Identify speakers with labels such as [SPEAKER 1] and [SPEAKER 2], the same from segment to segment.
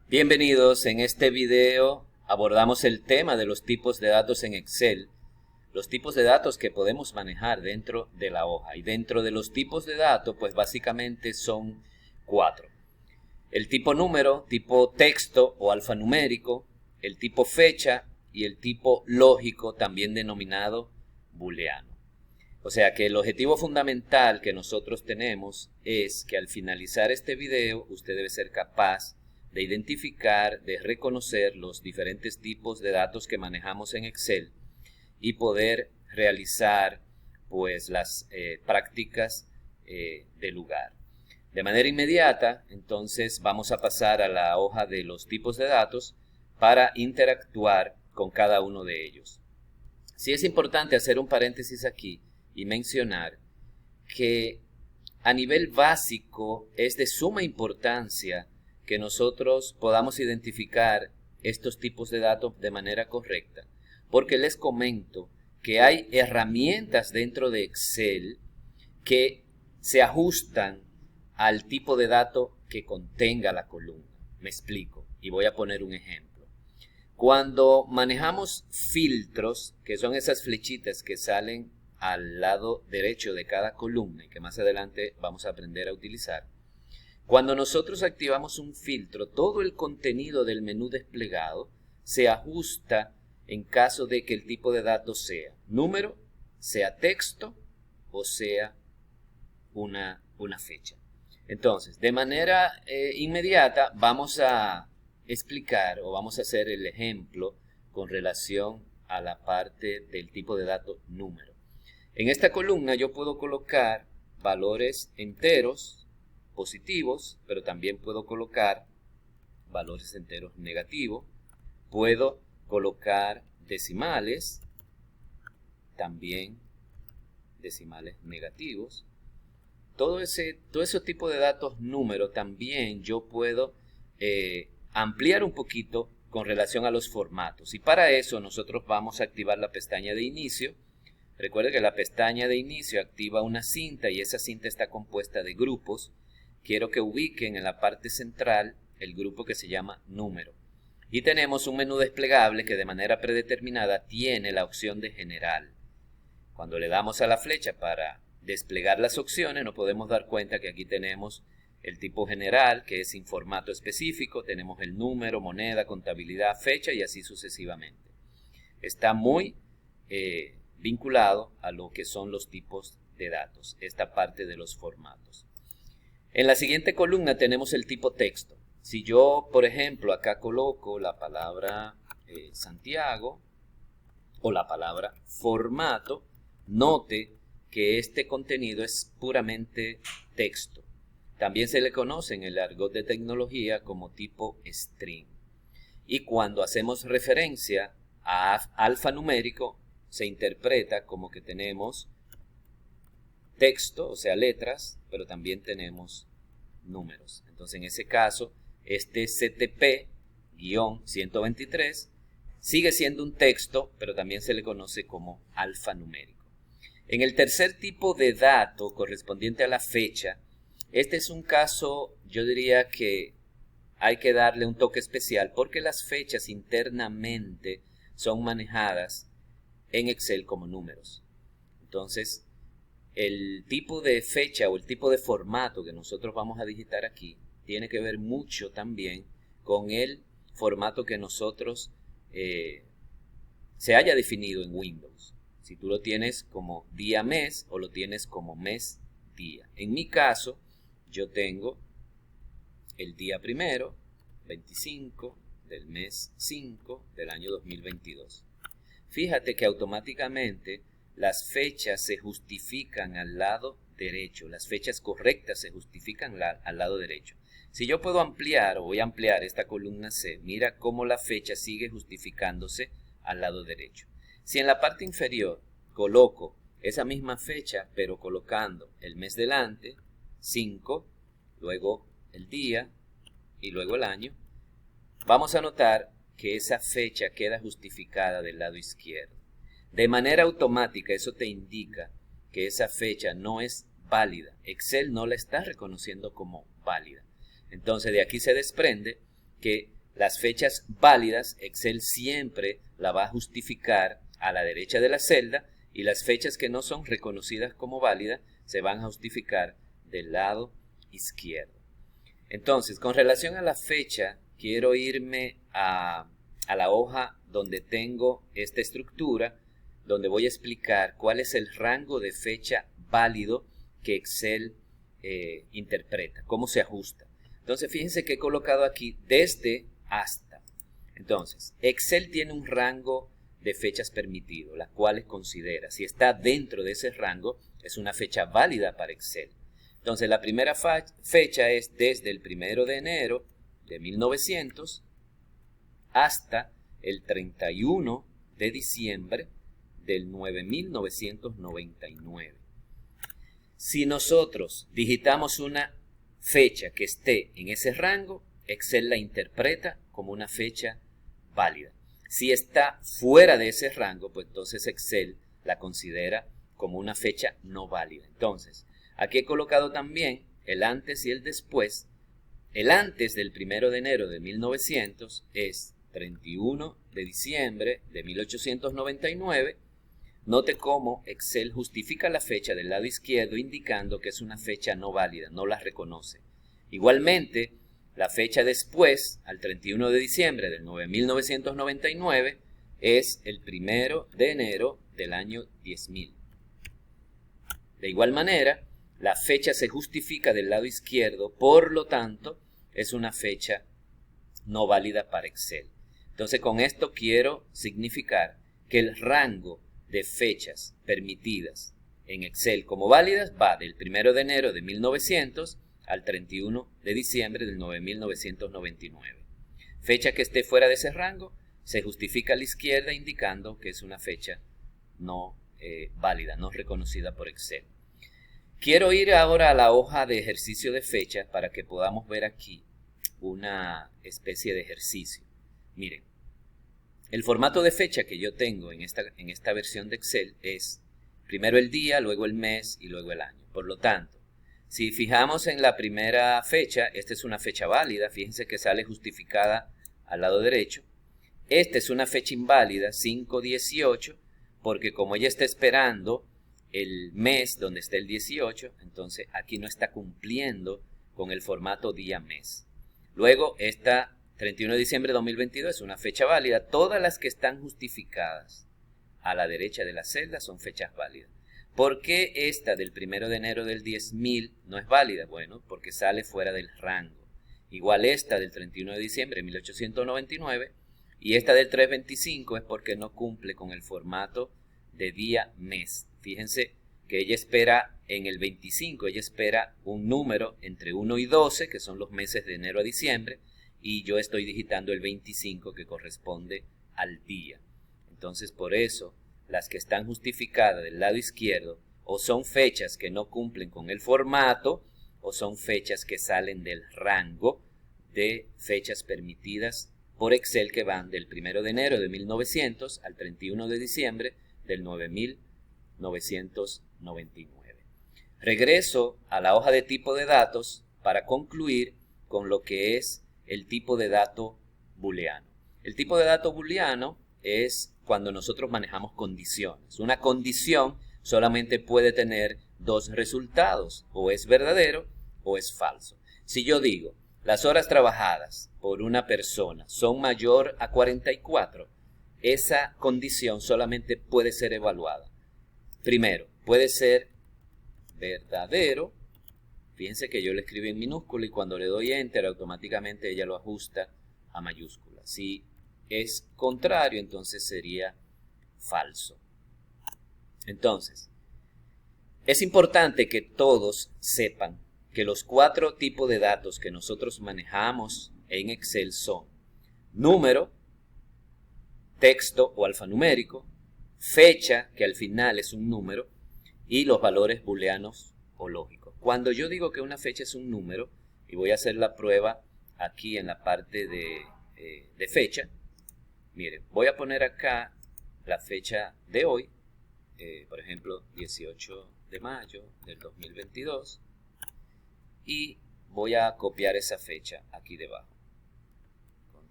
[SPEAKER 1] Bienvenidos, en este video abordamos el tema de los tipos de datos en Excel, los tipos de datos que podemos manejar dentro de la hoja. Y dentro de los tipos de datos, pues básicamente son 4. El tipo número, tipo texto o alfanumérico, el tipo fecha y el tipo lógico, también denominado booleano. O sea que el objetivo fundamental que nosotros tenemos es que al finalizar este video usted debe ser capaz de identificar, de reconocer los diferentes tipos de datos que manejamos en Excel y poder realizar pues las prácticas de lugar. De manera inmediata, entonces vamos a pasar a la hoja de los tipos de datos para interactuar con cada uno de ellos. Sí es importante hacer un paréntesis aquí y mencionar que a nivel básico es de suma importancia que nosotros podamos identificar estos tipos de datos de manera correcta, porque les comento que hay herramientas dentro de Excel que se ajustan al tipo de dato que contenga la columna. Me explico y voy a poner un ejemplo. Cuando manejamos filtros, que son esas flechitas que salen al lado derecho de cada columna y que más adelante vamos a aprender a utilizar, cuando nosotros activamos un filtro, todo el contenido del menú desplegado se ajusta en caso de que el tipo de datos sea número, sea texto o sea una fecha. Entonces, de manera inmediata vamos a explicar o vamos a hacer el ejemplo con relación a la parte del tipo de datos número. En esta columna yo puedo colocar valores enteros positivos, pero también puedo colocar valores enteros negativos. Puedo colocar decimales, también decimales negativos. Todo ese tipo de datos número también yo puedo ampliar un poquito con relación a los formatos. Y para eso nosotros vamos a activar la pestaña de inicio. Recuerde que la pestaña de inicio activa una cinta y esa cinta está compuesta de grupos. Quiero que ubiquen en la parte central el grupo que se llama número. Y tenemos un menú desplegable que de manera predeterminada tiene la opción de general. Cuando le damos a la flecha para desplegar las opciones, nos podemos dar cuenta que aquí tenemos el tipo general, que es sin formato específico, tenemos el número, moneda, contabilidad, fecha y así sucesivamente. Está muy vinculado a lo que son los tipos de datos, esta parte de los formatos. En la siguiente columna tenemos el tipo texto. Si yo, por ejemplo, acá coloco la palabra Santiago o la palabra formato, note que este contenido es puramente texto. También se le conoce en el argot de tecnología como tipo string. Y cuando hacemos referencia a alfanumérico, se interpreta como que tenemos texto, o sea, letras, pero también tenemos números. Entonces, en ese caso, este CTP-123 sigue siendo un texto, pero también se le conoce como alfanumérico. En el tercer tipo de dato correspondiente a la fecha, este es un caso, yo diría que hay que darle un toque especial porque las fechas internamente son manejadas en Excel como números. Entonces, el tipo de fecha o el tipo de formato que nosotros vamos a digitar aquí tiene que ver mucho también con el formato que nosotros se haya definido en Windows. Si tú lo tienes como día-mes o lo tienes como mes-día. En mi caso, yo tengo el día primero, 25 del mes 5 del año 2022. Fíjate que automáticamente las fechas se justifican al lado derecho, las fechas correctas se justifican al lado derecho. Si yo puedo ampliar o voy a ampliar esta columna C, mira cómo la fecha sigue justificándose al lado derecho. Si en la parte inferior coloco esa misma fecha, pero colocando el mes delante, 5, luego el día y luego el año, vamos a notar que esa fecha queda justificada del lado izquierdo. De manera automática eso te indica que esa fecha no es válida. Excel no la está reconociendo como válida. Entonces de aquí se desprende que Las fechas válidas, Excel siempre la va a justificar a la derecha de la celda, y las fechas que no son reconocidas como válidas se van a justificar del lado izquierdo. Entonces, con relación a la fecha, quiero irme a la hoja donde tengo esta estructura, donde voy a explicar cuál es el rango de fecha válido que Excel interpreta, cómo se ajusta. Entonces, fíjense que he colocado aquí desde hasta. Entonces, Excel tiene un rango de fechas permitido, las cuales considera. Si está dentro de ese rango, es una fecha válida para Excel. Entonces, la primera fecha es desde el 1 de enero de 1900 hasta el 31 de diciembre del 9999. Si nosotros digitamos una fecha que esté en ese rango, Excel la interpreta como una fecha válida. Si está fuera de ese rango, pues entonces Excel la considera como una fecha no válida. Entonces, aquí he colocado también el antes y el después. El antes del 1 de enero de 1900 es 31 de diciembre de 1899. Note cómo Excel justifica la fecha del lado izquierdo indicando que es una fecha no válida, no la reconoce. Igualmente, la fecha después, al 31 de diciembre del 1999, es el 1 de enero del año 10.000. De igual manera, la fecha se justifica del lado izquierdo, por lo tanto, es una fecha no válida para Excel. Entonces, con esto quiero significar que el rango de fechas permitidas en Excel como válidas va del 1 de enero de 1900 al 31 de diciembre del 9999. Fecha que esté fuera de ese rango se justifica a la izquierda indicando que es una fecha no válida, no reconocida por Excel. Quiero ir ahora a la hoja de ejercicio de fecha para que podamos ver aquí una especie de ejercicio. Miren, el formato de fecha que yo tengo en esta versión de Excel es primero el día, luego el mes y luego el año. Por lo tanto, si fijamos en la primera fecha, esta es una fecha válida, fíjense que sale justificada al lado derecho. Esta es una fecha inválida, 5/18, porque como ella está esperando el mes donde está el 18, entonces aquí no está cumpliendo con el formato día-mes. Luego, esta 31 de diciembre de 2022 es una fecha válida. Todas las que están justificadas a la derecha de la celda son fechas válidas. ¿Por qué esta del 1 de enero del 10.000 no es válida? Bueno, porque sale fuera del rango. Igual esta del 31 de diciembre de 1899 y esta del 3/25 es porque no cumple con el formato de día-mes. Fíjense que ella espera en el 25, ella espera un número entre 1 y 12, que son los meses de enero a diciembre, y yo estoy digitando el 25 que corresponde al día. Entonces, por eso, las que están justificadas del lado izquierdo o son fechas que no cumplen con el formato o son fechas que salen del rango de fechas permitidas por Excel que van del 1 de enero de 1900 al 31 de diciembre del 9999. Regreso a la hoja de tipo de datos para concluir con lo que es el tipo de dato booleano. El tipo de dato booleano es cuando nosotros manejamos condiciones. Una condición solamente puede tener dos resultados, o es verdadero o es falso. Si yo digo, las horas trabajadas por una persona son mayor a 44, esa condición solamente puede ser evaluada. Primero, puede ser verdadero. Fíjense que yo le escribí en minúscula y cuando le doy enter automáticamente ella lo ajusta a mayúscula. Si es contrario, entonces sería falso. Entonces, es importante que todos sepan que los 4 tipos de datos que nosotros manejamos en Excel son número, texto o alfanumérico, fecha, que al final es un número, y los valores booleanos o lógicos. Cuando yo digo que una fecha es un número, y voy a hacer la prueba aquí en la parte de fecha, miren, voy a poner acá la fecha de hoy, por ejemplo, 18 de mayo del 2022, y voy a copiar esa fecha aquí debajo.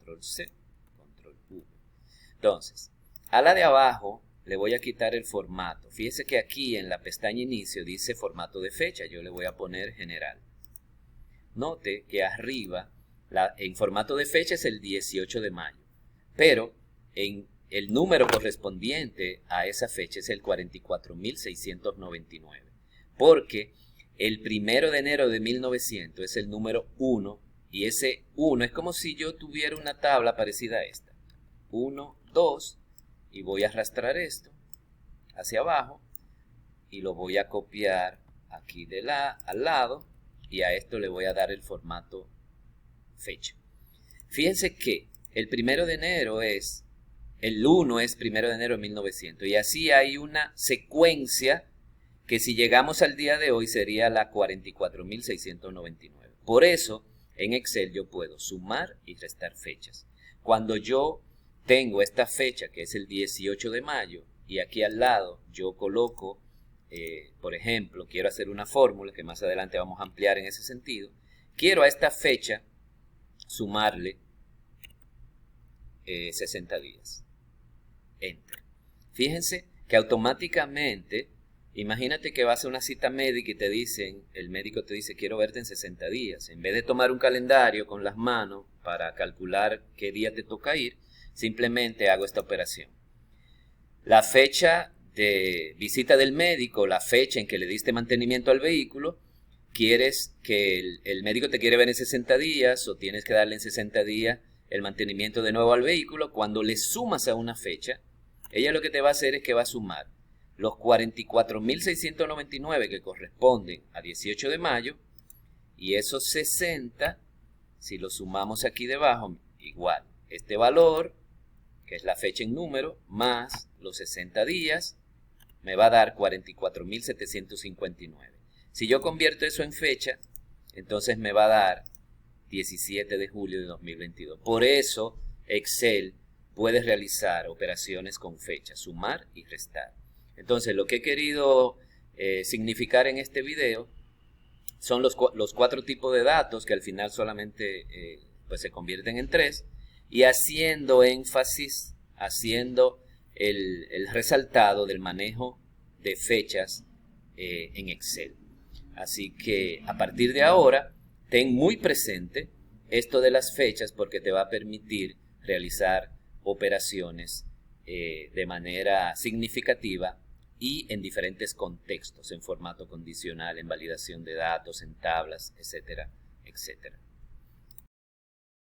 [SPEAKER 1] control C, control V. Entonces, a la de abajo le voy a quitar el formato. Fíjese que aquí en la pestaña inicio dice formato de fecha. Yo le voy a poner general. Note que arriba en formato de fecha es el 18 de mayo. Pero en el número correspondiente a esa fecha es el 44.699. Porque el 1 de enero de 1900 es el número 1. Y ese 1 es como si yo tuviera una tabla parecida a esta. 1, 2. Y voy a arrastrar esto hacia abajo. Y lo voy a copiar aquí al lado. Y a esto le voy a dar el formato fecha. Fíjense que el 1 de enero es, el 1 es 1 de enero de 1900. Y así hay una secuencia que si llegamos al día de hoy sería la 44.699. Por eso en Excel yo puedo sumar y restar fechas. Cuando yo tengo esta fecha que es el 18 de mayo y aquí al lado yo coloco, por ejemplo, quiero hacer una fórmula que más adelante vamos a ampliar en ese sentido. Quiero a esta fecha sumarle 60 días. Enter. Fíjense que automáticamente, imagínate que vas a una cita médica y te dicen, el médico te dice quiero verte en 60 días. En vez de tomar un calendario con las manos para calcular qué día te toca ir, simplemente hago esta operación. La fecha de visita del médico, la fecha en que le diste mantenimiento al vehículo, quieres que el médico te quiere ver en 60 días o tienes que darle en 60 días el mantenimiento de nuevo al vehículo. Cuando le sumas a una fecha, ella lo que te va a hacer es que va a sumar los 44.699 que corresponden a 18 de mayo y esos 60, si lo sumamos aquí debajo, igual, este valor, que es la fecha en número, más los 60 días, me va a dar 44.759. Si yo convierto eso en fecha, entonces me va a dar 17 de julio de 2022. Por eso Excel puede realizar operaciones con fecha, sumar y restar. Entonces lo que he querido significar en este video son los 4 tipos de datos que al final solamente pues se convierten en 3 y haciendo énfasis, haciendo el resaltado del manejo de fechas en Excel. Así que a partir de ahora, ten muy presente esto de las fechas porque te va a permitir realizar operaciones de manera significativa y en diferentes contextos, en formato condicional, en validación de datos, en tablas, etcétera, etcétera.